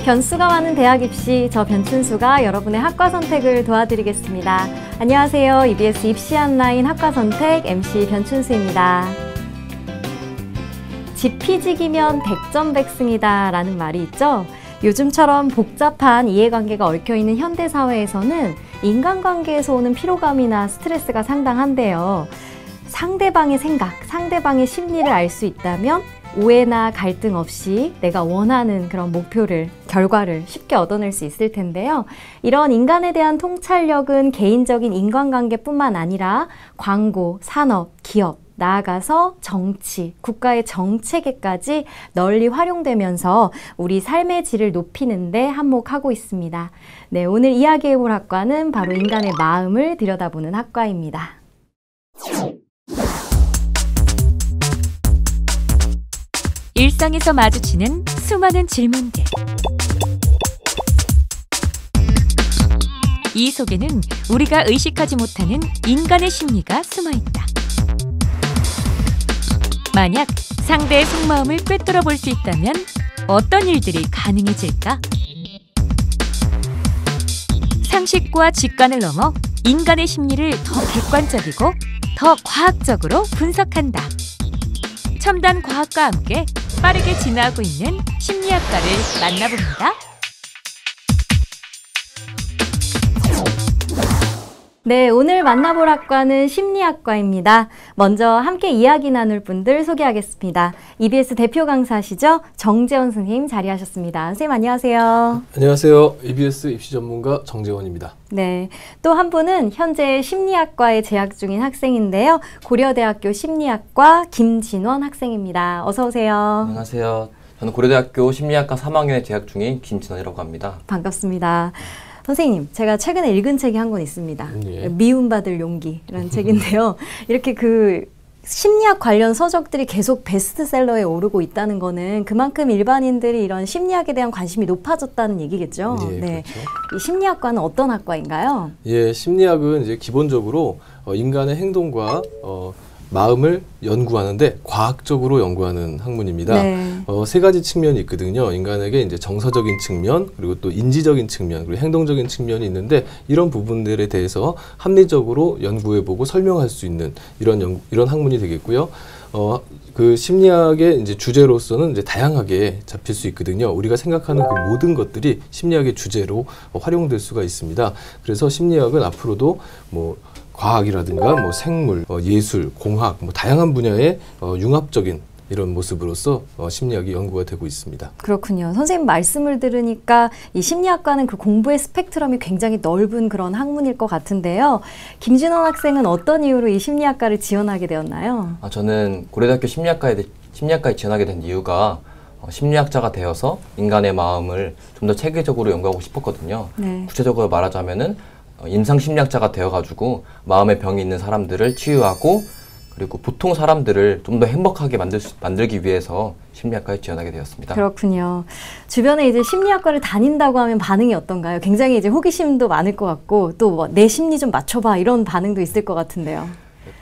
변수가 많은 대학 입시, 저 변춘수가 여러분의 학과 선택을 도와드리겠습니다. 안녕하세요. EBS 입시 온라인 학과 선택 MC 변춘수입니다. 지피지기면 백전백승이다 라는 말이 있죠. 요즘처럼 복잡한 이해관계가 얽혀있는 현대사회에서는 인간관계에서 오는 피로감이나 스트레스가 상당한데요. 상대방의 생각, 상대방의 심리를 알 수 있다면 오해나 갈등 없이 내가 원하는 그런 목표를, 결과를 쉽게 얻어낼 수 있을 텐데요. 이런 인간에 대한 통찰력은 개인적인 인간관계뿐만 아니라 광고, 산업, 기업, 나아가서 정치, 국가의 정책에까지 널리 활용되면서 우리 삶의 질을 높이는 데 한몫하고 있습니다. 네, 오늘 이야기해볼 학과는 바로 인간의 마음을 들여다보는 학과입니다. 일상에서 마주치는 수많은 질문들. 이 속에는 우리가 의식하지 못하는 인간의 심리가 숨어있다. 만약 상대의 속마음을 꿰뚫어 볼 수 있다면 어떤 일들이 가능해질까? 상식과 직관을 넘어 인간의 심리를 더 객관적이고 더 과학적으로 분석한다. 첨단 과학과 함께 빠르게 진화하고 있는 심리학과를 만나봅니다. 네, 오늘 만나볼 학과는 심리학과입니다. 먼저 함께 이야기 나눌 분들 소개하겠습니다. EBS 대표 강사시죠? 정재원 선생님 자리하셨습니다. 선생님 안녕하세요. 안녕하세요. EBS 입시 전문가 정재원입니다. 네, 또 한 분은 현재 심리학과에 재학 중인 학생인데요. 고려대학교 심리학과 김진원 학생입니다. 어서 오세요. 안녕하세요. 저는 고려대학교 심리학과 3학년에 재학 중인 김진원이라고 합니다. 반갑습니다. 선생님, 제가 최근에 읽은 책이 한 권 있습니다. 예. 미움받을 용기라는 책인데요. 이렇게 그 심리학 관련 서적들이 계속 베스트셀러에 오르고 있다는 거는 그만큼 일반인들이 이런 심리학에 대한 관심이 높아졌다는 얘기겠죠. 예, 네. 그렇죠. 이 심리학과는 어떤 학과인가요? 예, 심리학은 이제 기본적으로 인간의 행동과 마음을 연구하는데 과학적으로 연구하는 학문입니다. 네. 세 가지 측면이 있거든요. 인간에게 이제 정서적인 측면, 그리고 또 인지적인 측면, 그리고 행동적인 측면이 있는데 이런 부분들에 대해서 합리적으로 연구해보고 설명할 수 있는 이런 학문이 되겠고요. 그 심리학의 이제 주제로서는 이제 다양하게 잡힐 수 있거든요. 우리가 생각하는 그 모든 것들이 심리학의 주제로 활용될 수가 있습니다. 그래서 심리학은 앞으로도 과학이라든가 생물, 예술, 공학, 다양한 분야의 융합적인 이런 모습으로서 심리학이 연구가 되고 있습니다. 그렇군요. 선생님 말씀을 들으니까 이 심리학과는 그 공부의 스펙트럼이 굉장히 넓은 그런 학문일 것 같은데요. 김진원 학생은 어떤 이유로 이 심리학과를 지원하게 되었나요? 저는 고려대학교 심리학과에 지원하게 된 이유가 심리학자가 되어서 인간의 마음을 좀 더 체계적으로 연구하고 싶었거든요. 네. 구체적으로 말하자면은 임상심리학자가 되어가지고 마음의 병이 있는 사람들을 치유하고 그리고 보통 사람들을 좀 더 행복하게 만들기 위해서 심리학과에 지원하게 되었습니다. 그렇군요. 주변에 이제 심리학과를 다닌다고 하면 반응이 어떤가요? 굉장히 이제 호기심도 많을 것 같고 또 내 심리 좀 맞춰봐 이런 반응도 있을 것 같은데요.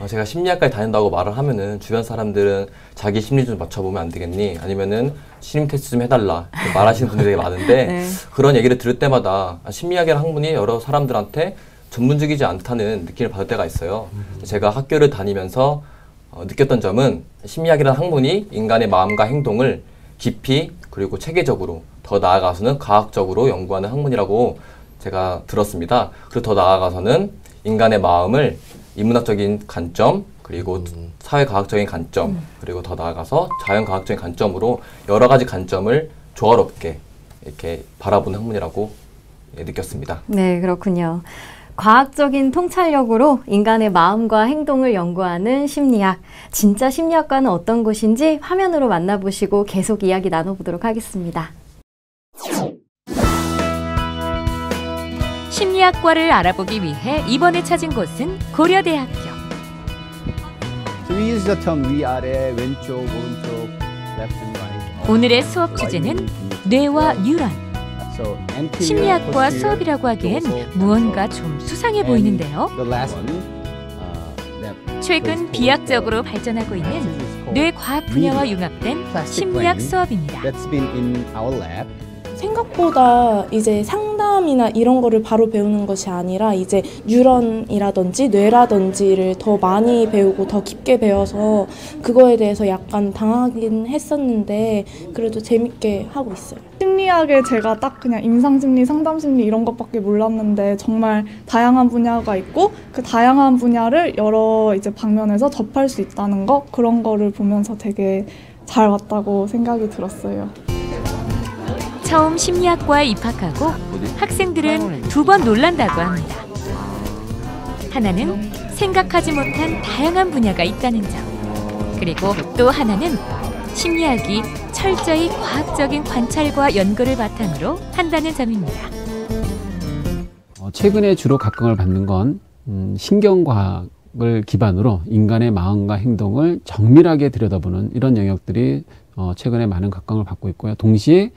제가 심리학과에 다닌다고 말을 하면은 주변 사람들은 자기 심리 좀 맞춰보면 안 되겠니? 아니면은 심리 테스트 좀 해달라 말하시는 분들이 되게 많은데 네. 그런 얘기를 들을 때마다 심리학이라는 학문이 여러 사람들한테 전문적이지 않다는 느낌을 받을 때가 있어요. 제가 학교를 다니면서 느꼈던 점은 심리학이라는 학문이 인간의 마음과 행동을 깊이 그리고 체계적으로 더 나아가서는 과학적으로 연구하는 학문이라고 제가 들었습니다. 그리고 더 나아가서는 인간의 마음을 인문학적인 관점, 그리고 사회과학적인 관점, 그리고 더 나아가서 자연과학적인 관점으로 여러 가지 관점을 조화롭게 이렇게 바라보는 학문이라고 느꼈습니다. 네, 그렇군요. 과학적인 통찰력으로 인간의 마음과 행동을 연구하는 심리학. 진짜 심리학과는 어떤 곳인지 화면으로 만나보시고 계속 이야기 나눠보도록 하겠습니다. 심리학과를 알아보기 위해 이번에 찾은 곳은 고려대학교. 위아래, 왼쪽, 오른쪽, left and right. 오늘의 수업 주제는 뇌와 뉴런. 심리학과 수업이라고 하기엔 무언가 좀 수상해 보이는데요. 최근 비약적으로 발전하고 있는 뇌과학 분야와 융합된 심리학 수업입니다. 생각보다 이제 상담이나 이런 거를 바로 배우는 것이 아니라 이제 뉴런이라든지 뇌라든지를 더 많이 배우고 더 깊게 배워서 그거에 대해서 약간 당하긴 했었는데 그래도 재밌게 하고 있어요. 심리학에 제가 딱 그냥 임상심리, 상담심리 이런 것밖에 몰랐는데 정말 다양한 분야가 있고 그 다양한 분야를 여러 이제 방면에서 접할 수 있다는 거, 그런 거를 보면서 되게 잘 왔다고 생각이 들었어요. 처음 심리학과에 입학하고 학생들은 2번 놀란다고 합니다. 하나는 생각하지 못한 다양한 분야가 있다는 점, 그리고 또 하나는 심리학이 철저히 과학적인 관찰과 연구를 바탕으로 한다는 점입니다. 최근에 주로 각광을 받는 건 신경과학을 기반으로 인간의 마음과 행동을 정밀하게 들여다보는 이런 영역들이 최근에 많은 각광을 받고 있고요. 동시에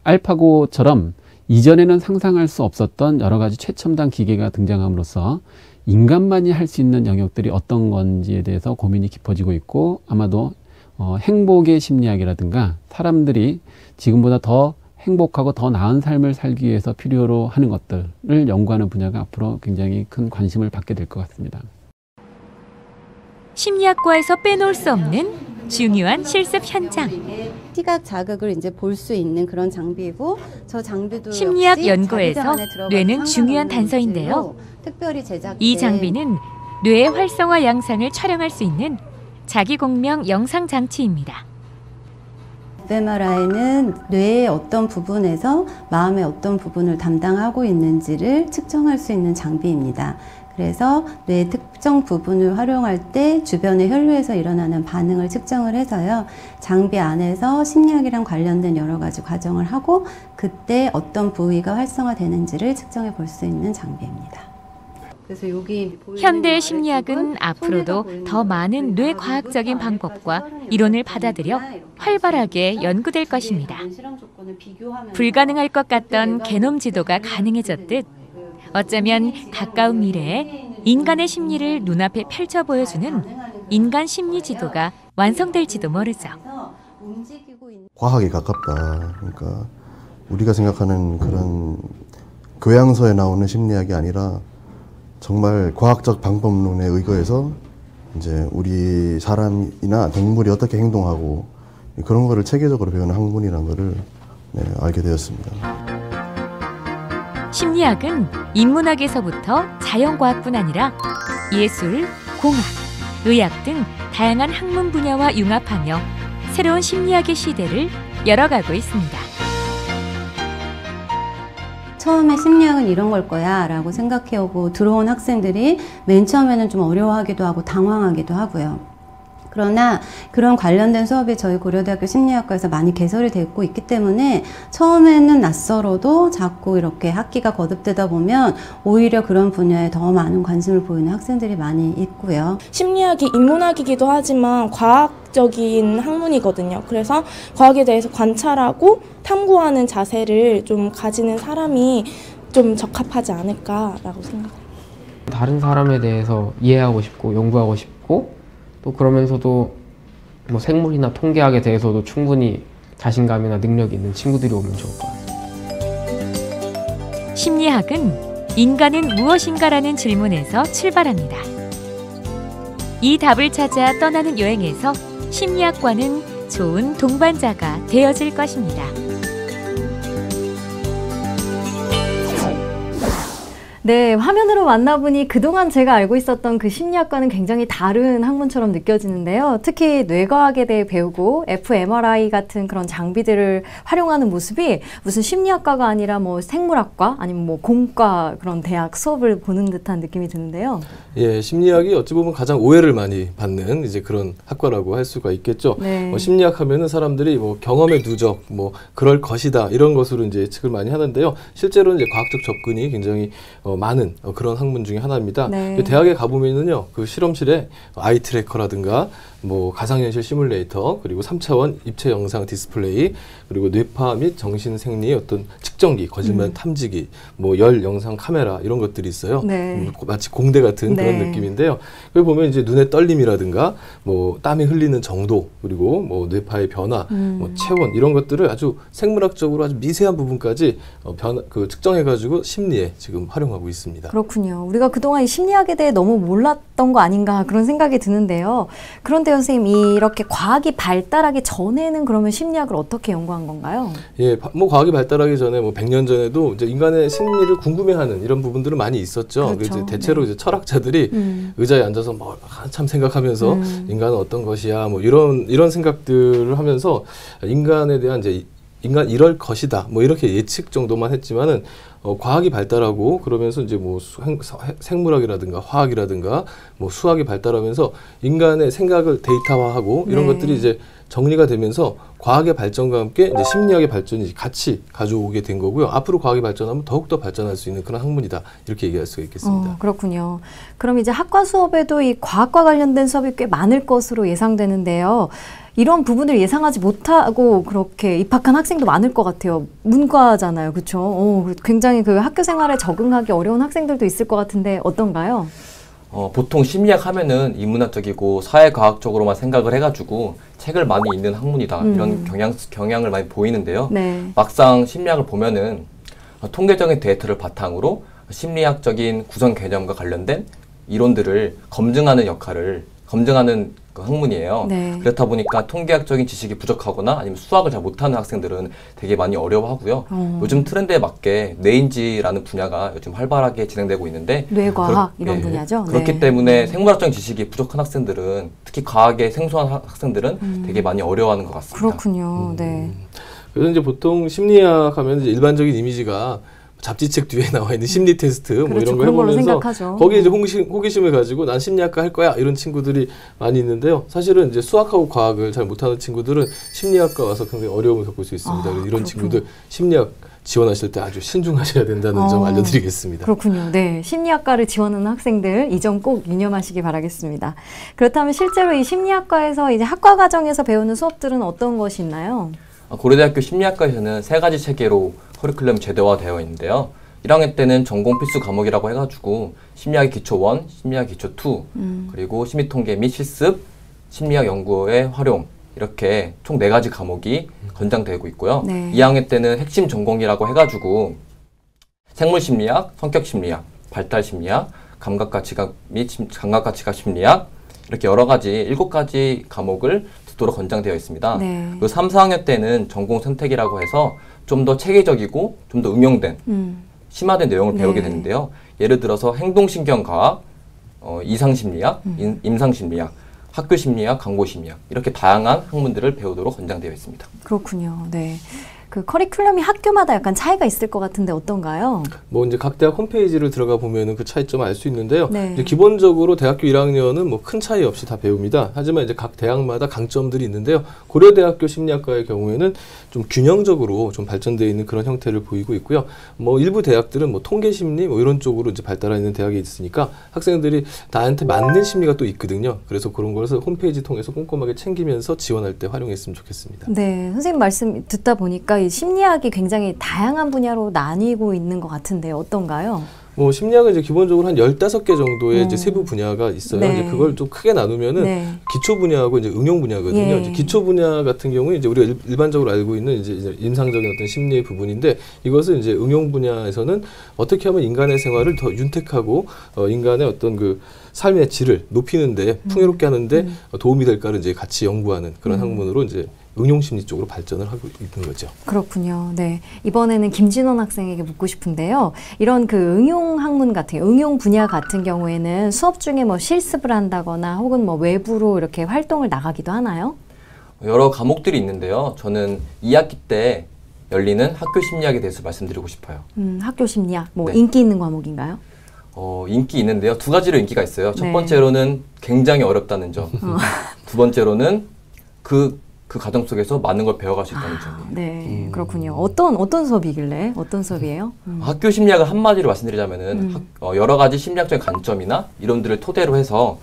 알파고처럼 이전에는 상상할 수 없었던 여러 가지 최첨단 기계가 등장함으로써 인간만이 할 수 있는 영역들이 어떤 건지에 대해서 고민이 깊어지고 있고, 아마도 행복의 심리학이라든가 사람들이 지금보다 더 행복하고 더 나은 삶을 살기 위해서 필요로 하는 것들을 연구하는 분야가 앞으로 굉장히 큰 관심을 받게 될 것 같습니다. 심리학과에서 빼놓을 수 없는 중요한 실습 현장. 시각 자극을 이제 볼 수 있는 그런 장비이고, 저 장비도 심리학 연구에서 뇌는 중요한 단서인데요. 특별히 제작된 이 장비는 뇌의 활성화 양상을 촬영할 수 있는 자기공명 영상 장치입니다. fMRI는 뇌의 어떤 부분에서 마음의 어떤 부분을 담당하고 있는지를 측정할 수 있는 장비입니다. 그래서 뇌의 특정 부분을 활용할 때 주변의 혈류에서 일어나는 반응을 측정을 해서요, 장비 안에서 심리학이랑 관련된 여러 가지 과정을 하고 그때 어떤 부위가 활성화되는지를 측정해 볼 수 있는 장비입니다. 그래서 여기 현대 심리학은 앞으로도 더 많은 뇌과학적인 방법과 이론을 받아들여 활발하게 연구될 것입니다. 불가능할 것 같던 게놈 지도가 가능해졌듯 어쩌면 가까운 미래에 인간의 심리를 눈앞에 펼쳐 보여주는 인간 심리 지도가 완성될지도 모르죠. 과학에 가깝다. 그러니까 우리가 생각하는 그런 교양서에 나오는 심리학이 아니라 정말 과학적 방법론에 의거해서 이제 우리 사람이나 동물이 어떻게 행동하고 그런 거를 체계적으로 배우는 학문이라는 거를 알게 되었습니다. 심리학은 인문학에서부터 자연과학뿐 아니라 예술, 공학, 의학 등 다양한 학문 분야와 융합하며 새로운 심리학의 시대를 열어가고 있습니다. 처음에 심리학은 이런 걸 거야 라고 생각해오고 들어온 학생들이 맨 처음에는 좀 어려워하기도 하고 당황하기도 하고요. 그러나 그런 관련된 수업이 저희 고려대학교 심리학과에서 많이 개설이 되고 있기 때문에 처음에는 낯설어도 자꾸 이렇게 학기가 거듭되다 보면 오히려 그런 분야에 더 많은 관심을 보이는 학생들이 많이 있고요. 심리학이 인문학이기도 하지만 과학적인 학문이거든요. 그래서 과학에 대해서 관찰하고 탐구하는 자세를 좀 가지는 사람이 좀 적합하지 않을까라고 생각합니다. 다른 사람에 대해서 이해하고 싶고 연구하고 싶고 또 그러면서도 뭐 생물이나 통계학에 대해서도 충분히 자신감이나 능력이 있는 친구들이 오면 좋을 것 같아요. 심리학은 인간은 무엇인가라는 질문에서 출발합니다. 이 답을 찾아 떠나는 여행에서 심리학과는 좋은 동반자가 되어질 것입니다. 네, 화면으로 만나보니 그동안 제가 알고 있었던 그 심리학과는 굉장히 다른 학문처럼 느껴지는데요. 특히 뇌과학에 대해 배우고 fMRI 같은 그런 장비들을 활용하는 모습이 무슨 심리학과가 아니라 뭐 생물학과 아니면 뭐 공과 그런 대학 수업을 보는 듯한 느낌이 드는데요. 예, 심리학이 어찌 보면 가장 오해를 많이 받는 이제 그런 학과라고 할 수가 있겠죠. 네. 심리학 하면은 사람들이 뭐 경험의 누적, 뭐 그럴 것이다 이런 것으로 이제 예측을 많이 하는데요. 실제로는 이제 과학적 접근이 굉장히 많은 그런 학문 중에 하나입니다. 네. 대학에 가보면은요, 그 실험실에 아이 트래커라든가 뭐 가상현실 시뮬레이터, 그리고 3차원 입체 영상 디스플레이, 그리고 뇌파 및 정신 생리의 어떤 측정기, 거짓말 탐지기, 뭐 열 영상 카메라 이런 것들이 있어요. 네. 마치 공대 같은 네. 그런 느낌인데요. 여기 보면 이제 눈의 떨림이라든가 뭐 땀이 흘리는 정도, 그리고 뭐 뇌파의 변화, 뭐 체온 이런 것들을 아주 생물학적으로 아주 미세한 부분까지 측정해가지고 심리에 지금 활용하고 있습니다. 그렇군요. 우리가 그동안 이 심리학에 대해 너무 몰랐던 거 아닌가 그런 생각이 드는데요. 그런데 선생님, 이렇게 과학이 발달하기 전에는 그러면 심리학을 어떻게 연구한 건가요? 예, 뭐 과학이 발달하기 전에 뭐 100년 전에도 이제 인간의 심리를 궁금해하는 이런 부분들은 많이 있었죠. 그렇죠. 이제 대체로 네. 이제 철학자들이 의자에 앉아서 뭐 한참 생각하면서 인간은 어떤 것이야, 뭐 이런 생각들을 하면서 인간에 대한 이제 인간 이럴 것이다, 뭐 이렇게 예측 정도만 했지만은 과학이 발달하고 그러면서 이제 뭐 생물학이라든가 화학이라든가 뭐 수학이 발달하면서 인간의 생각을 데이터화하고 이런 네. 것들이 이제 정리가 되면서 과학의 발전과 함께 이제 심리학의 발전이 같이 가져오게 된 거고요. 앞으로 과학이 발전하면 더욱더 발전할 수 있는 그런 학문이다, 이렇게 얘기할 수가 있겠습니다. 그렇군요. 그럼 이제 학과 수업에도 이 과학과 관련된 수업이 꽤 많을 것으로 예상되는데요. 이런 부분을 예상하지 못하고 그렇게 입학한 학생도 많을 것 같아요. 문과잖아요. 그렇죠? 굉장히 그 학교 생활에 적응하기 어려운 학생들도 있을 것 같은데 어떤가요? 보통 심리학 하면은 인문학적이고 사회과학적으로만 생각을 해가지고 책을 많이 읽는 학문이다, 이런 경향을 많이 보이는데요. 네. 막상 심리학을 보면은 통계적인 데이터를 바탕으로 심리학적인 구성 개념과 관련된 이론들을 검증하는 그 학문이에요. 네. 그렇다 보니까 통계학적인 지식이 부족하거나 아니면 수학을 잘 못하는 학생들은 되게 많이 어려워하고요. 요즘 트렌드에 맞게 뇌인지라는 분야가 요즘 활발하게 진행되고 있는데 뇌과학 이런 분야죠. 그렇기 네. 때문에 생물학적인 지식이 부족한 학생들은, 특히 과학에 생소한 학생들은 되게 많이 어려워하는 것 같습니다. 그렇군요. 네. 그래서 이제 보통 심리학 하면 이제 일반적인 이미지가 잡지책 뒤에 나와 있는 심리 테스트 뭐 그렇죠. 이런 거 그런 걸로 해보면서 생각하죠. 거기에 이제 호기심을 가지고 난 심리학과 할 거야 이런 친구들이 많이 있는데요. 사실은 이제 수학하고 과학을 잘 못하는 친구들은 심리학과 와서 굉장히 어려움을 겪을 수 있습니다. 그래서 이런 친구들 심리학 지원하실 때 아주 신중하셔야 된다는 점 알려드리겠습니다. 그렇군요. 네, 심리학과를 지원하는 학생들 이 점 꼭 유념하시기 바라겠습니다. 그렇다면 실제로 이 심리학과에서 이제 학과 과정에서 배우는 수업들은 어떤 것이 있나요? 고려대학교 심리학과에서는 3가지 체계로 커리큘럼 제도화되어 있는데요. 1학년 때는 전공 필수 과목이라고 해가지고 심리학의 기초 1, 심리학 기초 2, 그리고 심리통계 및 실습, 심리학 연구의 활용, 이렇게 총 4가지 과목이 권장되고 있고요. 네. 2학년 때는 핵심 전공이라고 해가지고 생물심리학, 성격심리학, 발달심리학, 감각가치학 및 감각가치학 심리학, 이렇게 여러 가지 7가지 과목을 듣도록 권장되어 있습니다. 네. 그리고 3, 4학년 때는 전공 선택이라고 해서 좀 더 체계적이고 좀 더 응용된 심화된 내용을 배우게 되는데요. 예를 들어서 행동신경과학, 이상심리학, 임상심리학, 학교심리학, 강고심리학, 이렇게 다양한 학문들을 배우도록 권장되어 있습니다. 그렇군요. 네. 그 커리큘럼이 학교마다 약간 차이가 있을 것 같은데 어떤가요? 뭐 이제 각 대학 홈페이지를 들어가 보면은 그 차이점을 알 수 있는데요. 네. 이제 기본적으로 대학교 1학년은 뭐 큰 차이 없이 다 배웁니다. 하지만 이제 각 대학마다 강점들이 있는데요. 고려대학교 심리학과의 경우에는 좀 균형적으로 좀 발전되어 있는 그런 형태를 보이고 있고요. 뭐 일부 대학들은 뭐 통계심리 뭐 이런 쪽으로 이제 발달해 있는 대학이 있으니까 학생들이 나한테 맞는 심리가 또 있거든요. 그래서 그런 것을 홈페이지 통해서 꼼꼼하게 챙기면서 지원할 때 활용했으면 좋겠습니다. 네, 선생님 말씀 듣다 보니까 이 심리학이 굉장히 다양한 분야로 나뉘고 있는 것 같은데 어떤가요? 뭐 심리학은 이제 기본적으로 한 15개 정도의 이제 세부 분야가 있어요. 네. 이제 그걸 좀 크게 나누면은 네. 기초 분야하고 이제 응용 분야거든요. 예. 이제 기초 분야 같은 경우에 이제 우리가 일반적으로 알고 있는 이제 임상적인 어떤 심리의 부분인데 이것은 이제 응용 분야에서는 어떻게 하면 인간의 생활을 더 윤택하고 인간의 어떤 그 삶의 질을 높이는데 풍요롭게 하는데 도움이 될까를 이제 같이 연구하는 그런 학문으로 이제 응용 심리 쪽으로 발전을 하고 있는 거죠. 그렇군요. 네. 이번에는 김진원 학생에게 묻고 싶은데요. 이런 그 응용 학문 같은, 응용 분야 같은 경우에는 수업 중에 뭐 실습을 한다거나 혹은 뭐 외부로 이렇게 활동을 나가기도 하나요? 여러 과목들이 있는데요. 저는 2학기 때 열리는 학교 심리학에 대해서 말씀드리고 싶어요. 학교 심리학, 뭐 네. 인기 있는 과목인가요? 인기 있는데요. 2가지로 인기가 있어요. 첫 네. 번째로는 굉장히 어렵다는 점. 두 번째로는 그 과정 속에서 많은 걸 배워갈 수 있다는 점이에요. 네, 그렇군요. 어떤 수업이길래? 어떤 수업이에요? 학교 심리학을 한마디로 말씀드리자면은 여러 가지 심리학적인 관점이나 이론들을 토대로 해서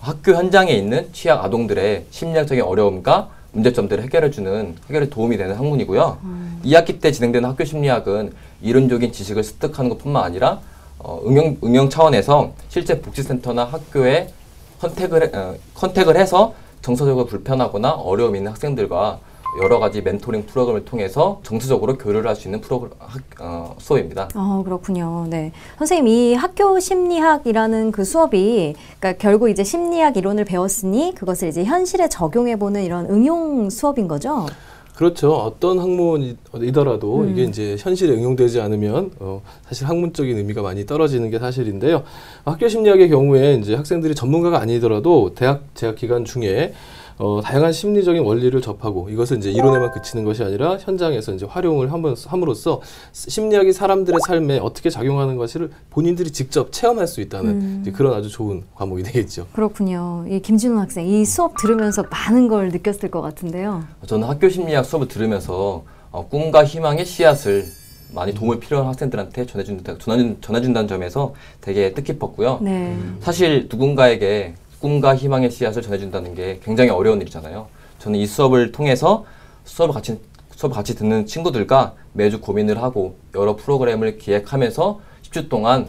학교 현장에 있는 취약 아동들의 심리학적인 어려움과 문제점들을 해결에 도움이 되는 학문이고요. 2학기 때 진행되는 학교 심리학은 이론적인 지식을 습득하는 것뿐만 아니라 응용 차원에서 실제 복지센터나 학교에 컨택을 해서 정서적으로 불편하거나 어려움이 있는 학생들과 여러 가지 멘토링 프로그램을 통해서 정서적으로 교류를 할 수 있는 수업입니다. 그렇군요. 네. 선생님, 이 학교 심리학이라는 그 수업이, 그러니까 결국 이제 심리학 이론을 배웠으니 그것을 이제 현실에 적용해보는 이런 응용 수업인 거죠? 그렇죠. 어떤 학문이더라도 이게 이제 현실에 응용되지 않으면 사실 학문적인 의미가 많이 떨어지는 게 사실인데요. 학교 심리학의 경우에 이제 학생들이 전문가가 아니더라도 대학 재학 기간 중에 다양한 심리적인 원리를 접하고 이것을 이제 이론에만 그치는 것이 아니라 현장에서 이제 활용을 함으로써 심리학이 사람들의 삶에 어떻게 작용하는 것을 본인들이 직접 체험할 수 있다는 이제 그런 아주 좋은 과목이 되겠죠. 그렇군요. 이 김진훈 학생, 이 수업 들으면서 많은 걸 느꼈을 것 같은데요. 저는 학교 심리학 수업을 들으면서 꿈과 희망의 씨앗을 많이 도움을 필요한 학생들한테 전해준다는 점에서 되게 뜻깊었고요. 네. 사실 누군가에게 꿈과 희망의 씨앗을 전해준다는 게 굉장히 어려운 일이잖아요. 저는 이 수업을 통해서 수업을 같이 듣는 친구들과 매주 고민을 하고 여러 프로그램을 기획하면서 10주 동안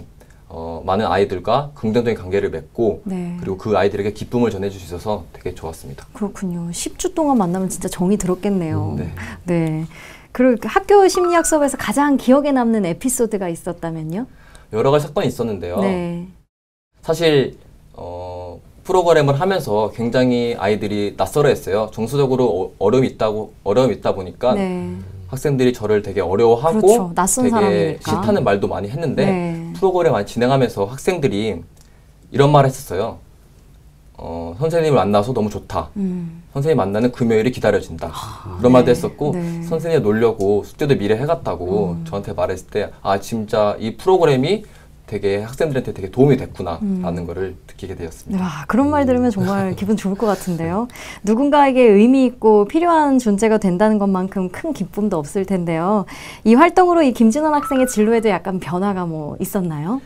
많은 아이들과 긍정적인 관계를 맺고 네. 그리고 그 아이들에게 기쁨을 전해줄 수 있어서 되게 좋았습니다. 그렇군요. 10주 동안 만나면 진짜 정이 들었겠네요. 네. 그리고 학교 심리학 수업에서 가장 기억에 남는 에피소드가 있었다면요? 여러 가지 사건이 있었는데요. 네. 사실 프로그램을 하면서 굉장히 아이들이 낯설어했어요. 정서적으로 어려움이 있다 보니까 네. 학생들이 저를 되게 어려워하고 그렇죠. 낯선 되게 사람이니까. 싫다는 말도 많이 했는데 네. 프로그램을 많이 진행하면서 학생들이 이런 말을 했었어요. 선생님을 만나서 너무 좋다. 선생님 만나는 금요일이 기다려진다. 그런 말도 했었고 선생님 놀려고 숙제도 미리 해갔다고 저한테 말했을 때 진짜 이 프로그램이 되게 학생들한테 되게 도움이 됐구나 라는 거를 느끼게 되었습니다. 와, 그런 말 들으면 정말 기분 좋을 것 같은데요. 누군가에게 의미 있고 필요한 존재가 된다는 것만큼 큰 기쁨도 없을 텐데요. 이 활동으로 이 김진원 학생의 진로에도 약간 변화가 뭐 있었나요?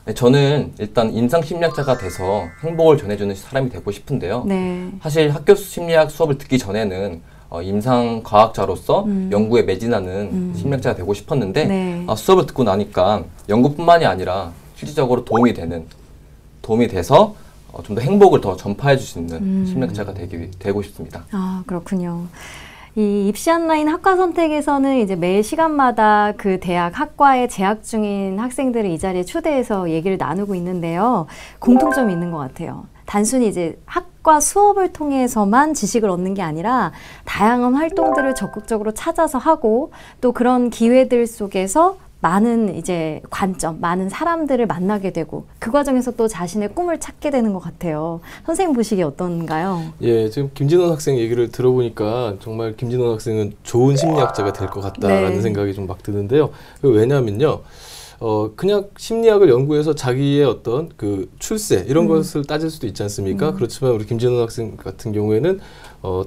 네, 저는 일단 임상심리학자가 돼서 행복을 전해주는 사람이 되고 싶은데요. 네. 사실 학교 심리학 수업을 듣기 전에는 임상과학자로서 연구에 매진하는 심리학자가 되고 싶었는데 네. 수업을 듣고 나니까 연구뿐만이 아니라 실질적으로 도움이 돼서 좀 더 행복을 더 전파해 줄 수 있는 심리학자가 되고 싶습니다. 그렇군요. 이 입시한라인 학과 선택에서는 이제 매 시간마다 그 대학 학과에 재학 중인 학생들을 이 자리에 초대해서 얘기를 나누고 있는데요. 공통점이 있는 것 같아요. 단순히 이제 학과 수업을 통해서만 지식을 얻는 게 아니라 다양한 활동들을 적극적으로 찾아서 하고 또 그런 기회들 속에서 많은 이제 관점, 많은 사람들을 만나게 되고 그 과정에서 또 자신의 꿈을 찾게 되는 것 같아요. 선생님 보시기에 어떤가요? 예, 지금 김진원 학생 얘기를 들어보니까 정말 김진원 학생은 좋은 심리학자가 될 것 같다라는 생각이 좀 막 드는데요. 왜냐하면요. 그냥 심리학을 연구해서 자기의 어떤 그 출세 이런 것을 따질 수도 있지 않습니까? 그렇지만 우리 김진원 학생 같은 경우에는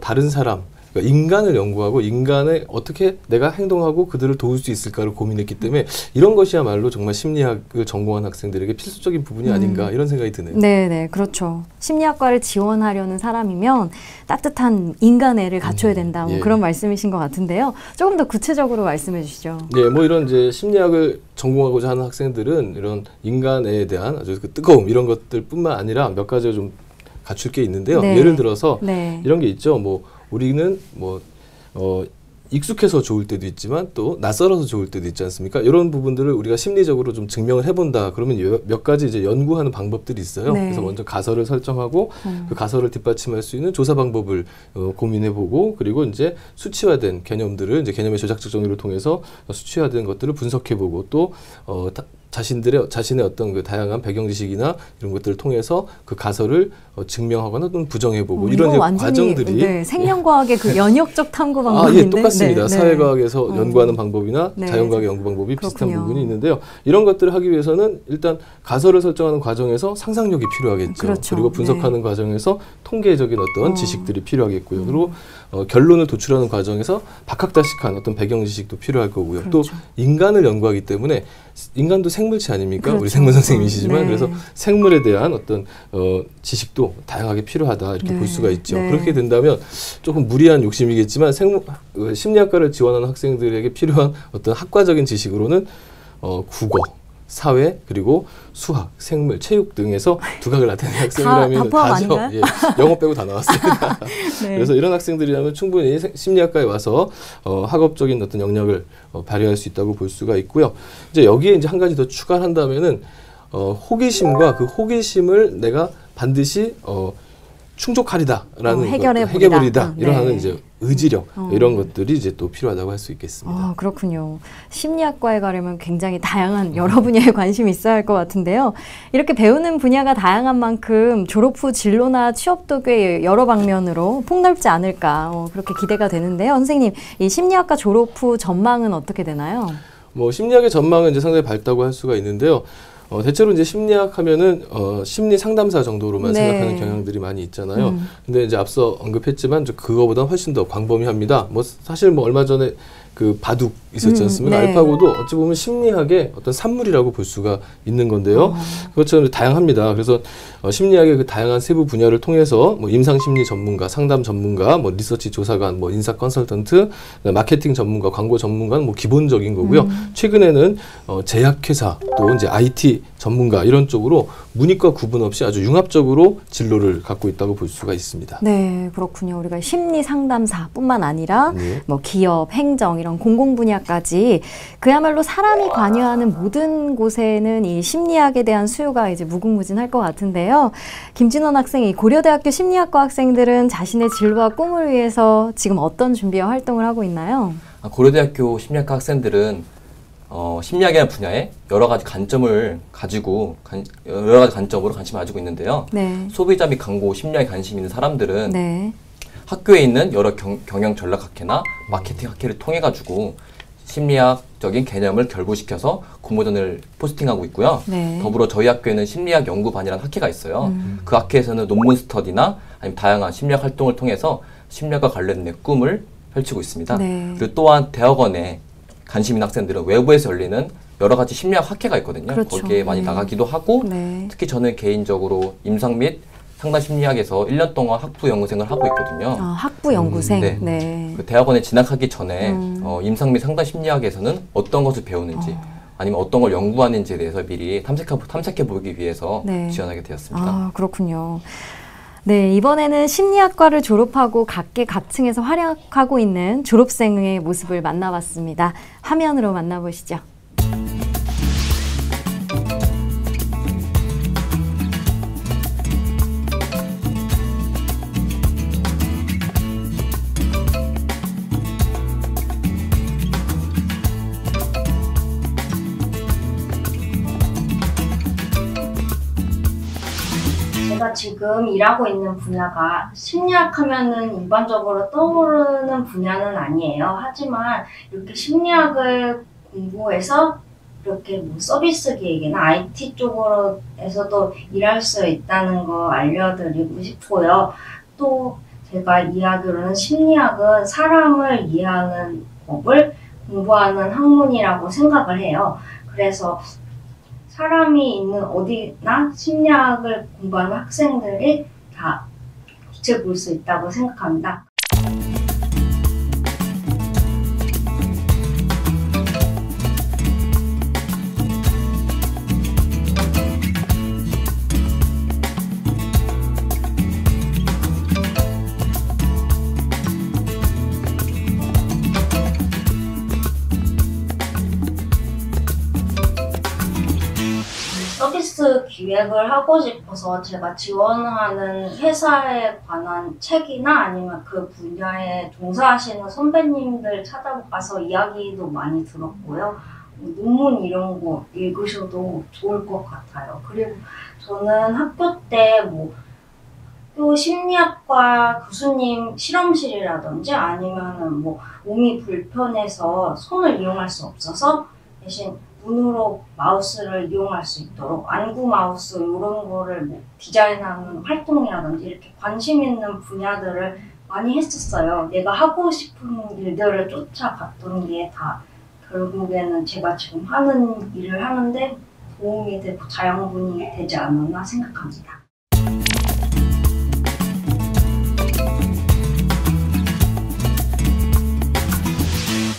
다른 사람, 그러니까 인간을 연구하고 인간에 어떻게 내가 행동하고 그들을 도울 수 있을까를 고민했기 때문에 이런 것이야말로 정말 심리학을 전공한 학생들에게 필수적인 부분이 아닌가 이런 생각이 드네요. 네, 그렇죠. 심리학과를 지원하려는 사람이면 따뜻한 인간애를 갖춰야 된다. 뭐 그런 말씀이신 것 같은데요. 조금 더 구체적으로 말씀해 주시죠. 네, 뭐 이런 이제 심리학을 전공하고자 하는 학생들은 이런 인간에 대한 아주 그 뜨거움 이런 것들뿐만 아니라 몇 가지가 좀 갖출 게 있는데요. 예를 들어서 이런 게 있죠. 뭐 우리는 익숙해서 좋을 때도 있지만 또 낯설어서 좋을 때도 있지 않습니까? 이런 부분들을 우리가 심리적으로 좀 증명을 해본다. 그러면 몇 가지 이제 연구하는 방법들이 있어요. 그래서 먼저 가설을 설정하고 그 가설을 뒷받침할 수 있는 조사 방법을 고민해보고 그리고 이제 수치화된 개념들을 이제 개념의 조작적 정의를 통해서 수치화된 것들을 분석해보고 또 자신의 어떤 그 다양한 배경 지식이나 이런 것들을 통해서 그 가설을 증명하거나 또는 부정해보고 이런 과정들이 생명과학의 그 연역적 탐구 방법인데 똑같습니다. 사회과학에서 연구하는 방법이나 자연과학의 연구 방법이 비슷한 부분이 있는데요. 이런 것들을 하기 위해서는 일단 가설을 설정하는 과정에서 상상력이 필요하겠죠. 그리고 분석하는 과정에서 통계적인 어떤 지식들이 필요하겠고요. 그리고 결론을 도출하는 과정에서 박학다식한 어떤 배경 지식도 필요할 거고요. 또 인간을 연구하기 때문에 인간도 생물체 아닙니까? 그렇죠. 우리 생물 선생님이시지만 네. 그래서 생물에 대한 어떤 지식도 다양하게 필요하다 이렇게 네. 볼 수가 있죠. 네. 그렇게 된다면 조금 무리한 욕심이겠지만 심리학과를 지원하는 학생들에게 필요한 어떤 학과적인 지식으로는 국어, 사회 그리고 수학, 생물, 체육 등에서 두각을 나타내는 학생이라면 다 포함 아닌가요? 예, 영어 빼고 다 나왔습니다. 네. 그래서 이런 학생들이라면 충분히 심리학과에 와서 학업적인 어떤 영역을 발휘할 수 있다고 볼 수가 있고요. 이제 여기에 이제 한 가지 더 추가한다면은 호기심과 그 호기심을 내가 반드시 충족하리다라는 해결해버리다 이런 하는 이제 의지력 이런 것들이 이제 또 필요하다고 할 수 있겠습니다. 그렇군요. 심리학과에 가려면 굉장히 다양한 여러 분야에 관심이 있어야 할 것 같은데요. 이렇게 배우는 분야가 다양한 만큼 졸업 후 진로나 취업도 꽤 여러 방면으로 폭넓지 않을까 그렇게 기대가 되는데요. 선생님, 이 심리학과 졸업 후 전망은 어떻게 되나요? 뭐 심리학의 전망은 이제 상당히 밝다고 할 수가 있는데요. 대체로 이제 심리학 하면은 심리 상담사 정도로만 생각하는 경향들이 많이 있잖아요. 근데 이제 앞서 언급했지만 그거보다 훨씬 더 광범위합니다. 뭐 사실 뭐 얼마 전에 그 바둑 있었지 않습니까? 네. 알파고도 어찌 보면 심리학의 어떤 산물이라고 볼 수가 있는 건데요. 그것처럼 다양합니다. 그래서 심리학의 그 다양한 세부 분야를 통해서 뭐 임상심리 전문가, 상담 전문가, 뭐 리서치 조사관, 뭐 인사 컨설턴트, 마케팅 전문가, 광고 전문가는 뭐 기본적인 거고요. 최근에는 제약회사 또 이제 IT 전문가 이런 쪽으로 문이과 구분 없이 아주 융합적으로 진로를 갖고 있다고 볼 수가 있습니다. 네, 그렇군요. 우리가 심리 상담사뿐만 아니라 뭐 기업, 행정 이런 공공 분야까지 그야말로 사람이 관여하는 모든 곳에는 이 심리학에 대한 수요가 이제 무궁무진할 것 같은데요. 김진원 학생이 고려대학교 심리학과 학생들은 자신의 진로와 꿈을 위해서 지금 어떤 준비와 활동을 하고 있나요? 고려대학교 심리학과 학생들은 심리학이라는 분야에 여러 가지 관점을 가지고 여러 가지 관점으로 관심을 가지고 있는데요. 네. 소비자 및 광고 심리학에 관심 있는 사람들은 네. 학교에 있는 여러 경영 전략학회나 마케팅 학회를 통해 가지고 심리학적인 개념을 결부시켜서 공모전을 포스팅하고 있고요. 네. 더불어 저희 학교에는 심리학 연구반이라는 학회가 있어요. 그 학회에서는 논문 스터디나 아니면 다양한 심리학 활동을 통해서 심리학과 관련된 꿈을 펼치고 있습니다. 네. 그리고 또한 대학원에 관심 있는 학생들은 외부에서 열리는 여러 가지 심리학 학회가 있거든요. 그렇죠. 거기에 많이 나가기도 하고 네. 특히 저는 개인적으로 임상 및 상담 심리학에서 1년 동안 학부 연구생을 하고 있거든요. 학부 연구생. 네. 네. 그 대학원에 진학하기 전에 임상 및 상담 심리학에서는 어떤 것을 배우는지 아니면 어떤 걸 연구하는지에 대해서 미리 탐색해 보기 위해서 네. 지원하게 되었습니다. 그렇군요. 네, 이번에는 심리학과를 졸업하고 각계각층에서 활약하고 있는 졸업생의 모습을 만나봤습니다. 화면으로 만나보시죠. 제가 지금 일하고 있는 분야가 심리학 하면은 일반적으로 떠오르는 분야는 아니에요. 하지만 이렇게 심리학을 공부해서 이렇게 뭐 서비스 기획이나 IT 쪽으로에서도 일할 수 있다는 거 알려드리고 싶고요. 또 제가 이해하기로는 심리학은 사람을 이해하는 법을 공부하는 학문이라고 생각을 해요. 그래서 사람이 있는 어디나 심리학을 공부하는 학생들이 다 빛을 볼 수 있다고 생각합니다. 서비스 기획을 하고 싶어서 제가 지원하는 회사에 관한 책이나 아니면 그 분야에 종사하시는 선배님들 찾아봐서 이야기도 많이 들었고요. 논문 이런 거 읽으셔도 좋을 것 같아요. 그리고 저는 학교 때 학교 심리학과 교수님 실험실이라든지 아니면은 몸이 불편해서 손을 이용할 수 없어서 대신 눈으로 마우스를 이용할 수 있도록 안구 마우스 이런 거를 디자인하는 활동이라든지 이렇게 관심 있는 분야들을 많이 했었어요. 내가 하고 싶은 일들을 쫓아갔던 게 다 결국에는 제가 지금 하는 일을 하는데 도움이 되고 자양분이 되지 않았나 생각합니다.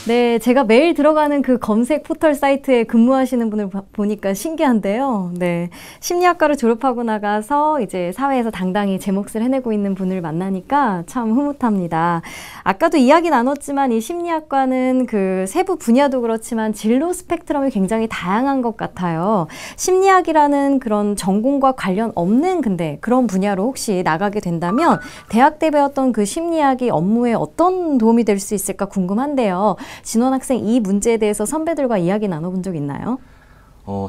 네, 제가 매일 들어가는 그 검색 포털 사이트에 근무하시는 분을 보니까 신기한데요. 네, 심리학과를 졸업하고 나가서 이제 사회에서 당당히 제 몫을 해내고 있는 분을 만나니까 참 흐뭇합니다. 아까도 이야기 나눴지만 이 심리학과는 그 세부 분야도 그렇지만 진로 스펙트럼이 굉장히 다양한 것 같아요. 심리학이라는 그런 전공과 관련 없는 근데 그런 분야로 혹시 나가게 된다면 대학 때 배웠던 그 심리학이 업무에 어떤 도움이 될 수 있을까 궁금한데요. 진원 학생, 이 문제에 대해서 선배들과 이야기 나눠본 적 있나요?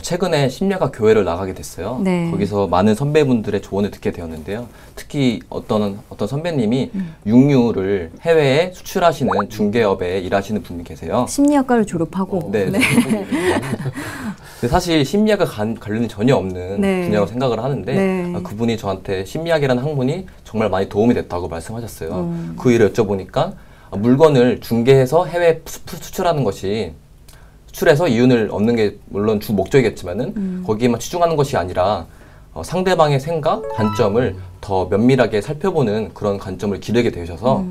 최근에 심리학과 교회를 나가게 됐어요. 네. 거기서 많은 선배분들의 조언을 듣게 되었는데요. 특히 어떤 선배님이 육류를 해외에 수출하시는 중개업에 일하시는 분이 계세요. 심리학과를 졸업하고. 네. 네. 사실 심리학과 관련이 전혀 없는 네. 분야라고 생각을 하는데 네. 그분이 저한테 심리학이라는 학문이 정말 많이 도움이 됐다고 말씀하셨어요. 그 일을 여쭤보니까 물건을 중개해서 해외에 수출하는 것이 수출해서 이윤을 얻는 게 물론 주 목적이겠지만은 거기에만 치중하는 것이 아니라 상대방의 생각, 관점을 더 면밀하게 살펴보는 그런 관점을 기르게 되셔서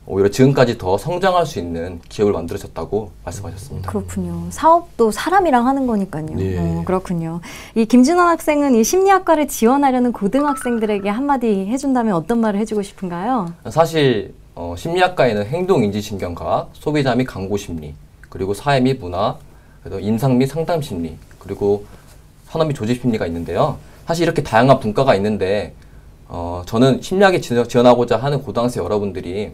오히려 지금까지 더 성장할 수 있는 기업을 만들으셨다고 말씀하셨습니다. 그렇군요. 사업도 사람이랑 하는 거니까요. 네. 그렇군요. 이 김진원 학생은 이 심리학과를 지원하려는 고등학생들에게 한마디 해준다면 어떤 말을 해주고 싶은가요? 사실 심리학과에는 행동인지신경과학, 소비자 및 광고심리, 그리고 사회 및 문화, 임상 및 상담심리, 그리고 산업 및 조직심리가 있는데요. 사실 이렇게 다양한 분과가 있는데 저는 심리학에 지원하고자 하는 고등학생 여러분들이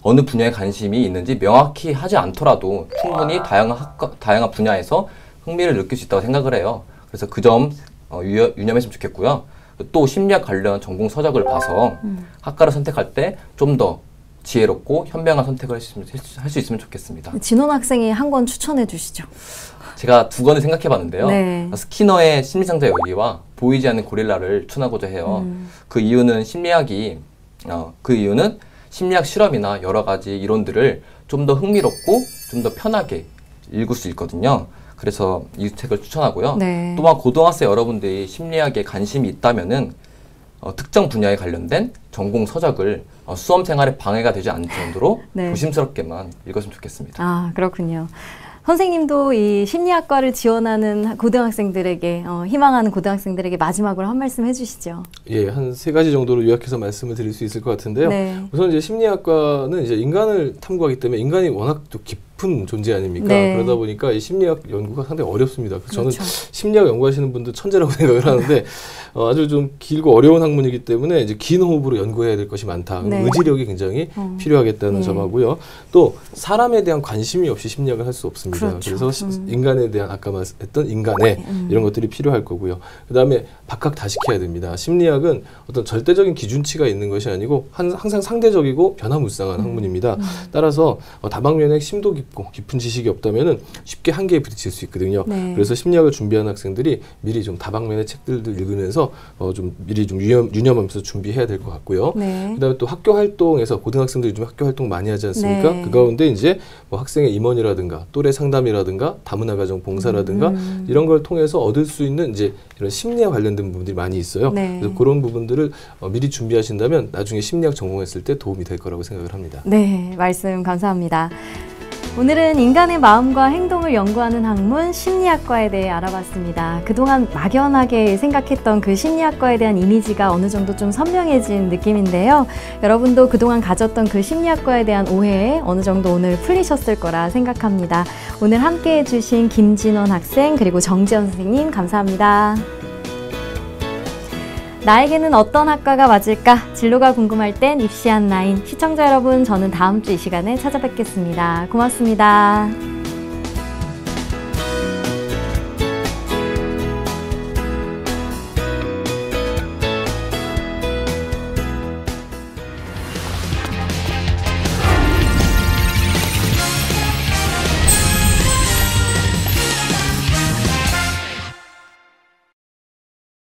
어느 분야에 관심이 있는지 명확히 하지 않더라도 충분히 다양한 분야에서 흥미를 느낄 수 있다고 생각을 해요. 그래서 그 점 유념했으면 좋겠고요. 또 심리학 관련 전공 서적을 봐서 학과를 선택할 때 좀 더 지혜롭고 현명한 선택을 할 수 있으면 좋겠습니다. 진원 학생이 한 권 추천해 주시죠. 제가 두 권을 생각해 봤는데요. 네. 스키너의 심리상자 열기와 보이지 않는 고릴라를 추천하고자 해요. 그 이유는 심리학 실험이나 여러 가지 이론들을 좀 더 흥미롭고 좀 더 편하게 읽을 수 있거든요. 그래서 이 책을 추천하고요. 네. 또한 고등학생 여러분들이 심리학에 관심이 있다면은 특정 분야에 관련된 전공 서적을 수험 생활에 방해가 되지 않을 정도로 네. 조심스럽게만 읽었으면 좋겠습니다. 아, 그렇군요. 선생님도 이 심리학과를 지원하는 고등학생들에게, 희망하는 고등학생들에게 마지막으로 한 말씀 해주시죠. 예, 한 3가지 정도로 요약해서 말씀을 드릴 수 있을 것 같은데요. 네. 우선 이제 심리학과는 이제 인간을 탐구하기 때문에 인간이 워낙 또 깊은 존재 아닙니까? 네. 그러다 보니까 이 심리학 연구가 상당히 어렵습니다. 그래서 그렇죠. 저는 심리학 연구하시는 분들 천재라고 생각을 하는데 아주 좀 길고 어려운 학문이기 때문에 이제 긴 호흡으로 연구해야 될 것이 많다. 네. 의지력이 굉장히 필요하겠다는 점하고요. 또 사람에 대한 관심이 없이 심리학을 할 수 없습니다. 그렇죠. 그래서 인간에 대한 아까 말했던 인간애 이런 것들이 필요할 거고요. 그다음에 박학다식해야 됩니다. 심리학은 어떤 절대적인 기준치가 있는 것이 아니고 항상 상대적이고 변화무쌍한 학문입니다. 따라서 다방면에 심도 깊은 지식이 없다면은 쉽게 한계에 부딪힐 수 있거든요. 네. 그래서 심리학을 준비하는 학생들이 미리 좀 다방면의 책들도 읽으면서 좀 미리 좀 유념하면서 준비해야 될 것 같고요. 네. 그다음에 또 학교 활동에서 고등학생들이 요즘 학교 활동 많이 하지 않습니까? 네. 그 가운데 이제 뭐 학생의 임원이라든가 또래 상담이라든가 다문화 가정 봉사라든가 이런 걸 통해서 얻을 수 있는 이제 이런 심리와 관련된 부분들이 많이 있어요. 네. 그래서 그런 부분들을 미리 준비하신다면 나중에 심리학 전공했을 때 도움이 될 거라고 생각을 합니다. 네, 말씀 감사합니다. 오늘은 인간의 마음과 행동을 연구하는 학문 심리학과에 대해 알아봤습니다. 그동안 막연하게 생각했던 그 심리학과에 대한 이미지가 어느 정도 좀 선명해진 느낌인데요. 여러분도 그동안 가졌던 그 심리학과에 대한 오해 어느 정도 오늘 풀리셨을 거라 생각합니다. 오늘 함께해 주신 김진원 학생 그리고 정지연 선생님 감사합니다. 나에게는 어떤 학과가 맞을까? 진로가 궁금할 땐 입시한 라인. 시청자 여러분, 저는 다음 주 이 시간에 찾아뵙겠습니다. 고맙습니다.